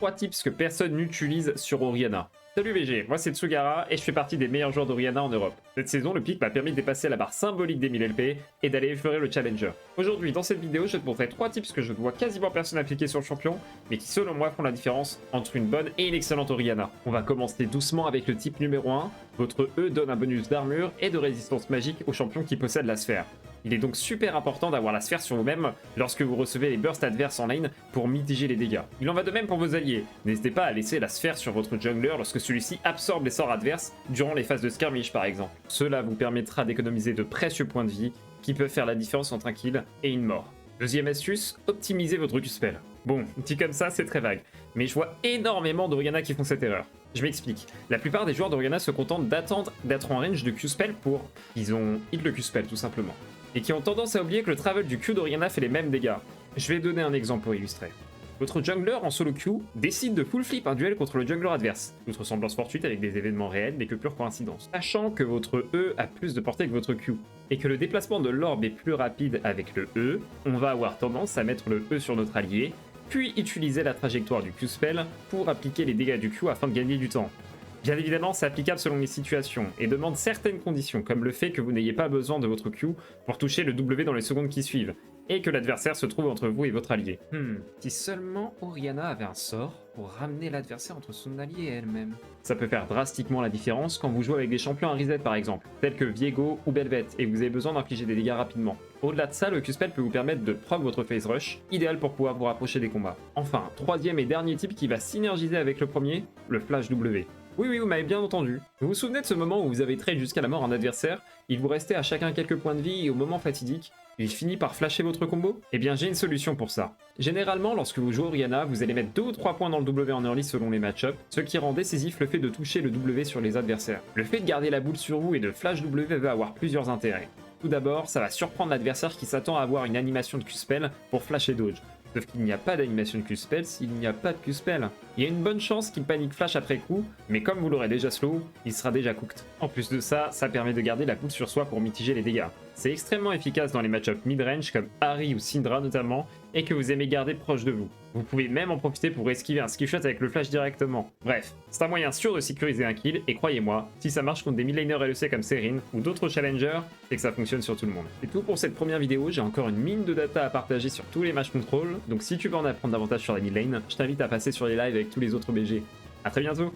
3 tips que personne n'utilise sur Orianna. Salut VG, moi c'est Tsugara et je fais partie des meilleurs joueurs d'Orianna en Europe. Cette saison, le pic m'a permis de dépasser la barre symbolique des 1000 LP et d'aller effleurer le Challenger. Aujourd'hui, dans cette vidéo, je te montrerai 3 tips que je ne vois quasiment personne appliquer sur le champion, mais qui selon moi font la différence entre une bonne et une excellente Orianna. On va commencer doucement avec le type numéro 1. Votre E donne un bonus d'armure et de résistance magique au champion qui possède la sphère. Il est donc super important d'avoir la sphère sur vous-même lorsque vous recevez les bursts adverses en lane pour mitiger les dégâts. Il en va de même pour vos alliés. N'hésitez pas à laisser la sphère sur votre jungler lorsque celui-ci absorbe les sorts adverses durant les phases de skirmish par exemple. Cela vous permettra d'économiser de précieux points de vie qui peuvent faire la différence entre un kill et une mort. Deuxième astuce, optimisez votre Q-spell. Bon, dit comme ça, c'est très vague, mais je vois énormément d'Orianna qui font cette erreur. Je m'explique. La plupart des joueurs d'Orianna se contentent d'attendre d'être en range de Q-spell pour... Ils ont hit le Q-spell tout simplement. Et qui ont tendance à oublier que le travel du Q d'Orianna fait les mêmes dégâts. Je vais donner un exemple pour illustrer. Votre jungler en solo Q décide de full flip un duel contre le jungler adverse. Toute ressemblance fortuite avec des événements réels mais que pure coïncidence. Sachant que votre E a plus de portée que votre Q, et que le déplacement de l'orbe est plus rapide avec le E, on va avoir tendance à mettre le E sur notre allié, puis utiliser la trajectoire du Q-spell pour appliquer les dégâts du Q afin de gagner du temps. Bien évidemment, c'est applicable selon les situations et demande certaines conditions, comme le fait que vous n'ayez pas besoin de votre Q pour toucher le W dans les secondes qui suivent, et que l'adversaire se trouve entre vous et votre allié. Si seulement Orianna avait un sort pour ramener l'adversaire entre son allié et elle-même. Ça peut faire drastiquement la différence quand vous jouez avec des champions à reset par exemple, tels que Viego ou Belvet, et vous avez besoin d'infliger des dégâts rapidement. Au-delà de ça, le Q-spell peut vous permettre de proc votre phase rush, idéal pour pouvoir vous rapprocher des combats. Enfin, troisième et dernier type qui va synergiser avec le premier, le flash W. Oui, vous m'avez bien entendu. Vous vous souvenez de ce moment où vous avez trade jusqu'à la mort un adversaire, il vous restait à chacun quelques points de vie et au moment fatidique, il finit par flasher votre combo? Eh bien j'ai une solution pour ça. Généralement lorsque vous jouez Orianna, vous allez mettre 2 ou 3 points dans le W en early selon les match-ups, ce qui rend décisif le fait de toucher le W sur les adversaires. Le fait de garder la boule sur vous et de flash W va avoir plusieurs intérêts. Tout d'abord, ça va surprendre l'adversaire qui s'attend à avoir une animation de Q-spell pour flash et dodge. Sauf qu'il n'y a pas d'animation de Q-spell s'il n'y a pas de Q-spell. Il y a une bonne chance qu'il panique flash après coup, mais comme vous l'aurez déjà slow, il sera déjà cooked. En plus de ça, ça permet de garder la poudre sur soi pour mitiger les dégâts. C'est extrêmement efficace dans les match-ups mid-range comme Ahri ou Syndra notamment, et que vous aimez garder proche de vous. Vous pouvez même en profiter pour esquiver un skillshot avec le flash directement. Bref, c'est un moyen sûr de sécuriser un kill, et croyez-moi, si ça marche contre des mid-laners LEC comme Serin ou d'autres challengers, c'est que ça fonctionne sur tout le monde. C'est tout pour cette première vidéo, j'ai encore une mine de data à partager sur tous les match control, donc si tu veux en apprendre davantage sur la mid lane, je t'invite à passer sur les lives avec tous les autres BG. A très bientôt!